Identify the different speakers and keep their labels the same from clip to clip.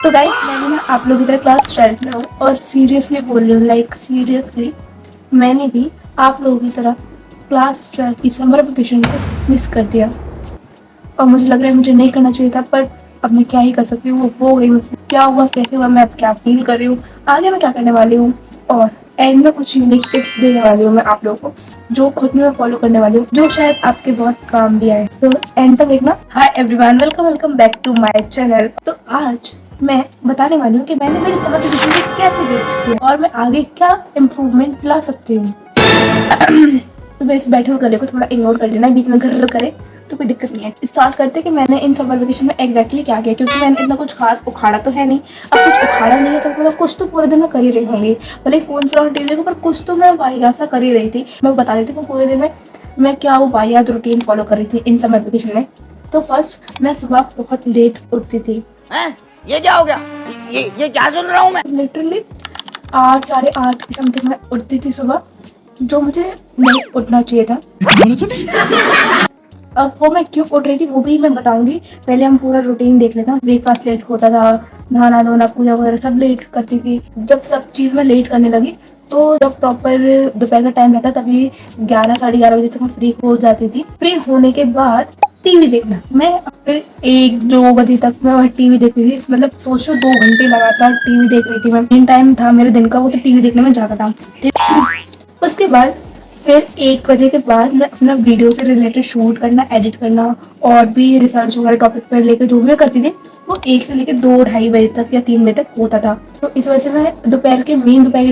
Speaker 1: तो गाइस मैंने ना आप लोगों की तरह क्लास 12 में हूँ और सीरियसली बोल रही हूँ, लाइक सीरियसली मैंने भी आप लोगों की तरह क्लास 12 की समर वेकेशन को मिस कर दिया। और मुझे लग रहा है मुझे नहीं करना चाहिए था, पर अब मैं क्या ही कर सकती हूँ, वो हो गई मुझसे। क्या हुआ, कैसे हुआ, मैं अब क्या फील कर रही हूँ, आगे मैं क्या करने वाली हूँ, और एंड में कुछ यूनिक टिप्स देने वाली हूँ मैं आप लोगों को, जो खुद में मैं फॉलो करने वाली हूँ, जो शायद आपके बहुत काम भी आए। तो एंड तक देखना। Hi everyone, welcome welcome back to my channel. तो आज मैं बताने वाली हूँ कि मैंने मेरे समर वेकेशन को कैसे वेस्ट किया और मैं आगे क्या इम्प्रूवमेंट ला सकती हूँ। तो बस बैठे हुए गले को थोड़ा इग्नोर कर लेना, बीच में घर करे तो कोई दिक्कत नहीं है। स्टार्ट करते कि मैंने इन समर वेकेशन में एग्जैक्टली क्या किया, क्योंकि मैंने इतना कुछ खास उखाड़ा तो है नहीं। अब कुछ उखाड़ा नहीं है तो मतलब कुछ तो पूरे दिन में कर ही रही होंगी, भले ही फोन चलाओ टीवी देखो, पर कुछ तो मैं वाहियात सा कर ही रही थी। मैं बता रही थी कि पूरे दिन में मैं क्या वो वाहियात रूटीन फॉलो कर रही थी इन समर वेकेशन में। तो फर्स्ट, मैं सुबह बहुत लेट उठती थी।
Speaker 2: ये क्या हो गया? ये क्या सुन रहा हूँ मैं?
Speaker 1: लिटरली 8 साढ़े 8 की समथिंग में उठती थी सुबह, जो मुझे नहीं उठना चाहिए था। अब वो मैं क्यों उठ रही थी वो भी मैं बताऊंगी। पहले हम पूरा रूटीन देख लेते हैं। ब्रेकफास्ट लेट होता था, नहाना धोना पूजा वगैरह सब लेट करती थी। जब सब चीज़ में लेट करने लगी तो जब प्रॉपर दोपहर का टाइम रहता तभी 11 साढ़े 11 बजे तक मैं फ्री हो जाती थी। फ्री होने के बाद टीवी देखना, मैं फिर 1-2 बजे तक मैं टीवी देखती थी। मतलब सोचो 2 घंटे लगातार टीवी देख रही थी मैं। मेन टाइम था मेरे दिन का वो, तो टीवी देखने में जाता था। उसके बाद फिर 1 बजे के बाद मैं अपना वीडियो से रिलेटेड शूट करना, एडिट करना और भी रिसर्च वगैरह टॉपिक पर लेकर जो भी मैं करती थी वो 1 से लेकर 2-2:30 बजे तक या 3 बजे तक होता था। तो इस वजह से मैं दोपहर के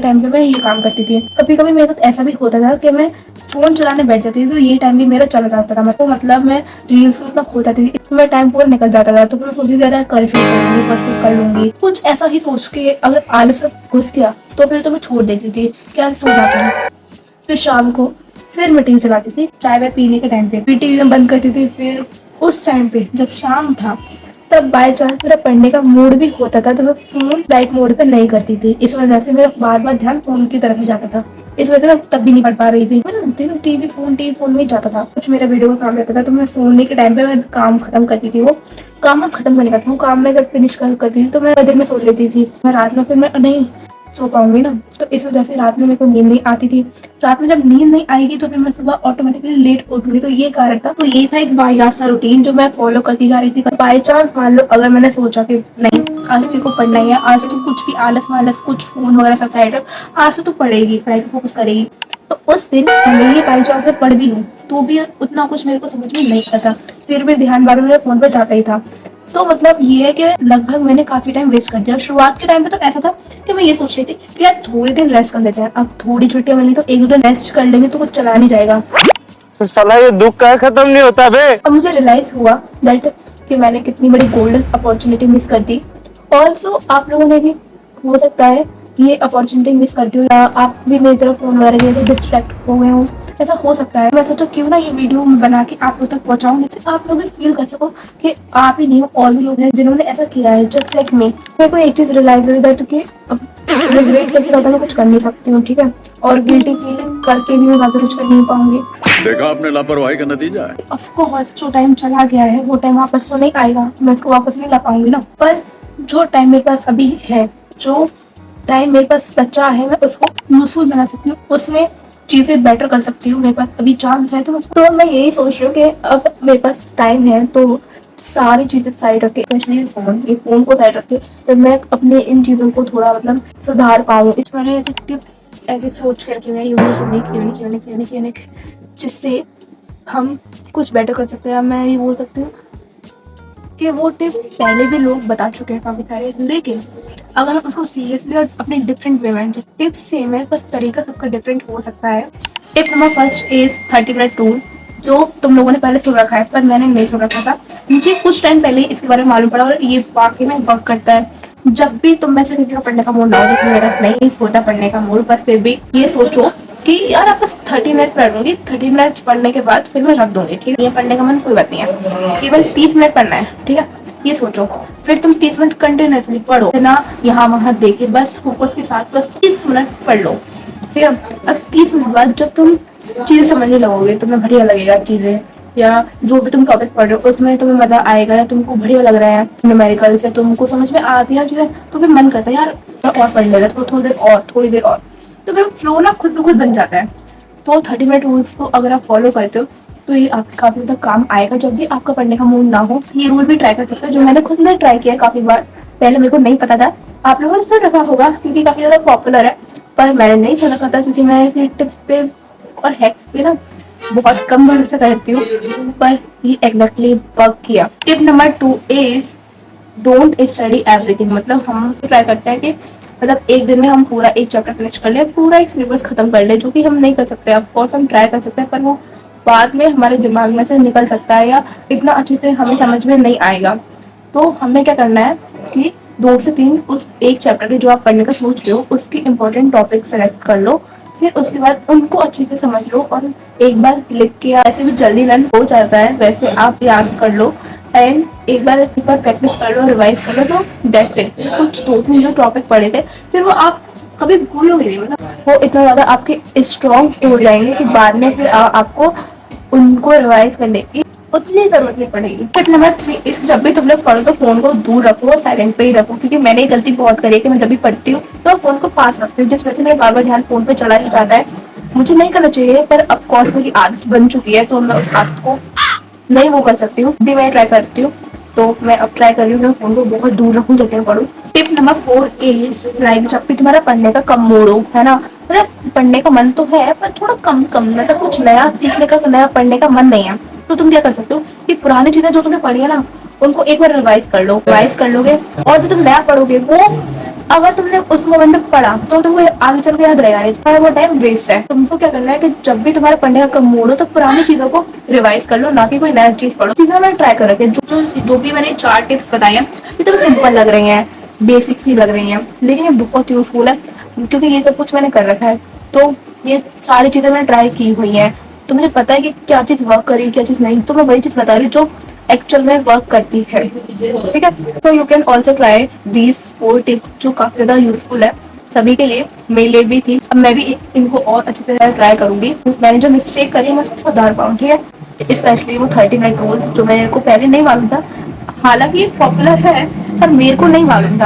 Speaker 1: टाइम पे मैं ये काम करती थी। कभी कभी मेरे साथ ऐसा भी होता था कि मैं फोन चलाने बैठ जाती थी तो ये टाइम भी मेरा चला जाता था। मतलब मैं रील्स में इतना खो जाती थी, इसमें टाइम पूरा निकल जाता था। तो मैं सोचती थी यार कल फिर करूंगी, परसों कर लूंगी, कुछ ऐसा ही सोच के अगर आलस घुस गया तो फिर तो मैं छोड़ देती थी कि यार सो जाती हूँ। फिर शाम को फिर मैं टीवी चलाती थी, चाय वाय पीने के टाइम पे फिर टीवी में बंद करती थी। फिर उस टाइम पे जब शाम था तब बाय चांस मेरा पढ़ने का मूड भी होता था तो मैं फोन लाइट मोड पे नहीं करती थी। इस वजह से मेरा बार बार ध्यान फोन की तरफ ही जाता था। इस वजह से मैं तब भी नहीं पढ़ पा रही थी। मैं दिन टीवी फोन में ही जाता था। कुछ मेरा वीडियो का काम रहता था तो मैं सोने के टाइम पे मैं काम खत्म करती थी। वो काम खत्म करने का था, वो काम में जब फिनिश करती थी तो मैं दिन में सो लेती थी। मैं रात में फिर मैं नहीं सो पाऊंगी ना, तो इस वजह से रात में मेरे को नींद नहीं आती थी। रात में जब नींद नहीं आएगी तो फिर मैं सुबह ऑटोमेटिकली लेट उठूंगी। तो ये कारण था। तो ये था एक वाहियात सा रूटीन जो मैं फॉलो करती जा रही थी। बाई चांस मान लो अगर मैंने सोचा कि नहीं आज तेरे को पढ़ना ही है, आज तो कुछ भी आलस वालस कुछ फोन वगैरह सब साइड रख, आज तो तू पढ़ेगी, पढ़ाई पे फोकस करेगी। तो उस दिन भले ही बाई चांस मैं पढ़ भी लूँ तो भी उतना कुछ मेरे को समझ में नहीं आता था, फिर भी ध्यान बार मेरे फोन पर जाता ही था। तो मतलब ये है कि लगभग मैंने काफी टाइम वेस्ट कर दिया। शुरुआत के टाइम पे तो ऐसा था कि मैं ये सोच रही थी कि यार थोड़ी दिन रेस्ट कर लेते हैं, अब थोड़ी छुट्टियां मिली तो 1-2 दिन रेस्ट कर लेंगे तो कुछ चला नहीं जाएगा।
Speaker 2: तो साला ये दुख का खत्म नहीं होता बे।
Speaker 1: अब मुझे रियलाइज हुआ दैट कि मैंने कितनी बड़ी गोल्डन अपॉर्चुनिटी मिस कर दी। ऑल्सो आप लोगों ने भी हो सकता है ये अपॉर्चुनिटी मिस करती हो, या आप भी मेरी तरफ फोन वगैरह के डिस्ट्रैक्ट हो गए हो, ऐसा हो सकता है। मैं सोचा क्यों ना ये वीडियो बना के आप लोग तक पहुंचाऊं, जिससे आप लोग भी फील कर सको कि आप ही नहीं हो और भी लोग हैं जिन्होंने ऐसा किया है जस्ट लाइक मी। मेरे को एक चीज रियलाइज हुई दैट कि रिग्रेट करके ज्यादा मैं कुछ कर नहीं सकती हूँ, ठीक है, और गिल्टी फील करके भी मैं ज्यादा कुछ कर नहीं पाऊंगी।
Speaker 3: देखा आपने लापरवाही का नतीजा है।
Speaker 1: ऑफ कोर्स जो टाइम चला गया है वो टाइम वापस तो नहीं आएगा, मैं उसको वापस नहीं ला पाऊंगी ना। पर जो टाइम मेरे पास अभी है, जो टाइम मेरे पास बचा है, मैं उसको यूजफुल बना सकती हूँ, उसमें चीजें बेटर कर सकती हूँ। मेरे पास अभी चांस है तो मैं यही सोच रही हूँ कि अब मेरे पास टाइम है तो सारी चीजें साइड रख के, स्पेशली फोन को साइड रख के, फिर मैं अपने इन चीजों को थोड़ा मतलब सुधार पाऊँ। इस मैंने ऐसे टिप्स ऐसे सोच के रखी हुई है, यूनिक जिससे हम कुछ बेटर कर सकते हैं। मैं ये बोल सकती हूँ कि वो टिप्स पहले भी लोग बता चुके हैं काफी सारे, लेकिन अगर हम उसको सीरियसली और अपने डिफरेंट वे में, टिप्स सेम है बस तरीका सबका डिफरेंट हो सकता है। Tip number first is 30 minute rule, जो तुम लोगों ने पहले सुन रखा है पर मैंने नहीं सुन रखा था। मुझे कुछ टाइम पहले इसके बारे में मालूम पड़ा और ये वाकई में वर्क करता है। जब भी तुम में से किसी का पढ़ने का मूड ना हो, जैसे मेरा नहीं होता पढ़ने का मूड, पर फिर भी ये सोचो कि यार आप बस 30 मिनट पढ़ लूंगी, 30 मिनट पढ़ने के बाद फिर मैं रख दूंगी, ठीक है, ये पढ़ने का मन कोई बात नहीं है, केवल 30 मिनट पढ़ना है, ठीक है, ये सोचो। फिर तुम 30 मिनट कंटिन्यूसली पढ़ो ना, यहाँ वहां देखे, बस फोकस के साथ बस 30 मिनट पढ़ लो, ठीक है। अब 30 मिनट बाद जब तुम चीजें समझने लगोगे तुम्हें बढ़िया लगेगा चीजें, या जो भी तुम टॉपिक पढ़ रहे हो उसमें तुम्हें मजा आएगा या तुमको बढ़िया लग रहा है, न्यूमेरिकल से तुमको समझ में आती है चीजें, तो फिर मन करता है यार और पढ़ लेगा, तो थोड़ी देर और, तो फिर फ्लो ना खुद ब खुद बन जाता है। तो 30 मिनट रूल्स को अगर आप फॉलो करते हो तो ये आपके काफी ज्यादा काम आएगा जब भी आपका पढ़ने का मूड ना हो। ये रूल भी ट्राई कर सकते हो, जो मैंने खुद ने ट्राई किया है काफी बार। पहले मेरे को नहीं पता था, आप लोगों ने सुन रखा होगा क्योंकि काफी ज्यादा पॉपुलर है, पर मैंने नहीं सुन रखा था क्योंकि मैं ऐसे टिप्स पे और हैक्स पे ना बहुत कम भरोसा करती हूँ, पर ये एग्जैक्टली वर्क किया। Tip number 2 is don't study everything. मतलब हम ट्राई करते हैं कि मतलब एक दिन में हम पूरा एक चैप्टर फिनिश कर ले, पूरा एक सिलेबस खत्म कर ले, जो कि हम नहीं कर सकते। ऑफ कोर्स हम ट्राई कर सकते हैं, पर वो बाद में हमारे दिमाग में से निकल सकता है या इतना अच्छे से हमें समझ में नहीं आएगा। तो हमें क्या करना है कि 2 से 3 उस एक चैप्टर के जो आप पढ़ने का सोच रहे हो उसके इम्पोर्टेंट टॉपिक सेलेक्ट कर लो, फिर उसके बाद उनको अच्छे से समझ लो और एक बार लिख के, ऐसे भी जल्दी लर्न हो जाता है, वैसे आप याद कर लो एंड एक बार प्रैक्टिस कर लो, रिवाइज कर लो, तो दैट्स इट। कुछ 2-3 जो टॉपिक पढ़े थे फिर वो आप कभी भूलोगे नहीं, मतलब वो इतना ज्यादा आपके स्ट्रॉन्ग हो जाएंगे कि बाद में फिर आपको उनको रिवाइज करने की उतनी जरूरत नहीं पड़ेगी। टिप नंबर 3 इस जब भी तुम लोग पढ़ो तो फोन को दूर रखो, साइलेंट पे ही रखो, क्योंकि मैंने ये गलती बहुत करी है कि मैं जब भी पढ़ती हूँ तो फोन को पास रखती हूँ, जिस वजह से मेरा बार बार ध्यान फोन पे चला ही जाता है। मुझे नहीं करना चाहिए, पर ऑफ कोर्स मेरी आदत बन चुकी है तो मैं उस आदत को नहीं वो कर सकती हूँ, भी मैं ट्राई करती हूँ। तो मैं अब ट्राई कर रही हूँ कि फोन को बहुत दूर रखूँ जब मैं पढ़ूँ। टिप नंबर 4 इज लाइक जब भी तुम्हारा पढ़ने का कम मूड हो, है ना, मतलब पढ़ने का मन तो है पर थोड़ा कम कम, मतलब कुछ नया सीखने का, नया पढ़ने का मन नहीं है, तो तुम क्या कर सकते हो कि पुरानी चीजें जो तुमने पढ़ी है ना उनको एक बार रिवाइज कर लो। रिवाइज कर लोगे और जो तुम नया पढ़ोगे वो अगर तुमने उस मोमेंट में पढ़ा तो तुमको आगे चल के याद रहेगा नहीं, तुम्हारा वो टाइम वेस्ट है। तुमको क्या करना है कि जब भी तुम्हारा पढ़ने का कम मूड हो तो पुरानी चीजों को रिवाइज कर लो, ना कि कोई नया चीज पढ़ो। चीजें मैं ट्राई कर रखी है, जो भी मैंने 4 टिप्स बताई हैं ये तो सिंपल लग रही हैं, बेसिक सी लग रही हैं, लेकिन ये बहुत यूजफुल है क्योंकि ये सब कुछ मैंने कर रखा है। तो ये सारी चीजें मैंने ट्राई की हुई हैं, तो मुझे पता है कि क्या चीज वर्क करेगी क्या चीज नहीं, तो मैं वही चीज बता रही हूँ जो एक्चुअल में वर्क करती है। ठीक है, तो you can also try these 4 tips जो काफी ज्यादा यूजफुल है सभी के लिए, मेरे लिए भी थी। अब मैं भी इनको और अच्छे से ट्राई करूंगी, मैंने जो मिस्टेक करी है मैं उसको सुधार पाऊँ। ठीक है, स्पेशली वो 30 मिनट रूल जो मेरे को पहले नहीं मालूम था, हालांकि ये पॉपुलर है पर मेरे को नहीं मालूम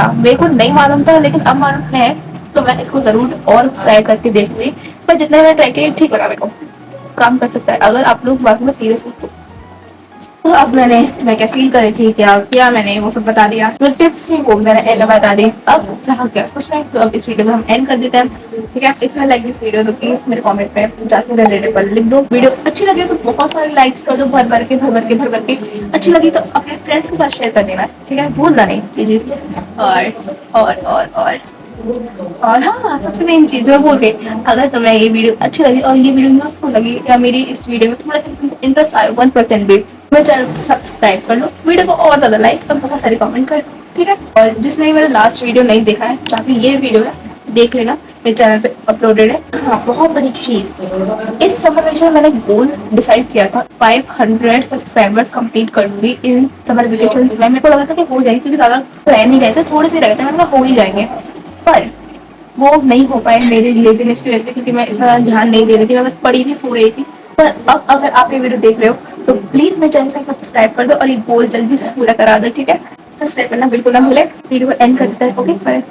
Speaker 1: था, लेकिन अब मालूम है तो मैं इसको जरूर और ट्राई करके देखूंगी। पर जितना मैंने ट्राई किया ठीक लगा मेरे को, काम कर सकता है अगर आप लोग वाकई में सीरियस हो तो। अब मैं क्या फील कर रही थी, क्या किया मैंने वो सब बता दिया, जो टिप्स थी वो मैंने एंड में बता दी। अब रहा क्या, कुछ नहीं, तो अब इस वीडियो को हम एंड कर देते हैं। ठीक है, if you like this video तो प्लीज मेरे कमेंट पे जाके रिलेटेबल लिख दो। वीडियो अच्छी लगी तो बहुत सारे लाइक्स कर दो, भर भर के। अच्छी लगी तो अपने फ्रेंड्स के साथ शेयर कर देना। ठीक है, भूलना नहीं ये चीज। और हाँ, सबसे मेन चीज मैं बोल गई, अगर तुम्हें ये वीडियो अच्छी लगी और ये वीडियो यूजफुल लगी या मेरी इस वीडियो में थोड़ा सा तुमको इंटरेस्ट आया 1% भी, मेरे चैनल को सब्सक्राइब कर लो, वीडियो को और ज्यादा लाइक और बहुत सारे कमेंट कर दो। ठीक है, और जिसने मेरा लास्ट वीडियो नहीं देखा है चाहे ये वीडियो है देख लेना, मेरे चैनल पे अपलोडेड है। हाँ, बहुत बड़ी चीज, इस समर वेकेशन में मैंने गोल डिसाइड किया था 500 सब्सक्राइबर्स कंप्लीट कर लूंगी इन समर वेकेशन में। मेरे को लगा था कि हो जाएगी क्योंकि ज्यादा प्लान नहीं गए थे, थोड़े से रहे थे, मैंने कहा हो ही जाएंगे, पर वो नहीं हो पाए मेरे लेजीनेस की वजह से, क्योंकि मैं इतना ध्यान नहीं दे रही थी, मैं बस पढ़ी थी, सो रही थी। पर अब अगर आप ये वीडियो देख रहे हो तो प्लीज मेरे चैनल से सब्सक्राइब कर दो और ये गोल जल्दी से पूरा करा दो। ठीक है, सब्सक्राइब करना बिल्कुल ना भूले। वीडियो को एंड कर देते हैं। Okay, bye.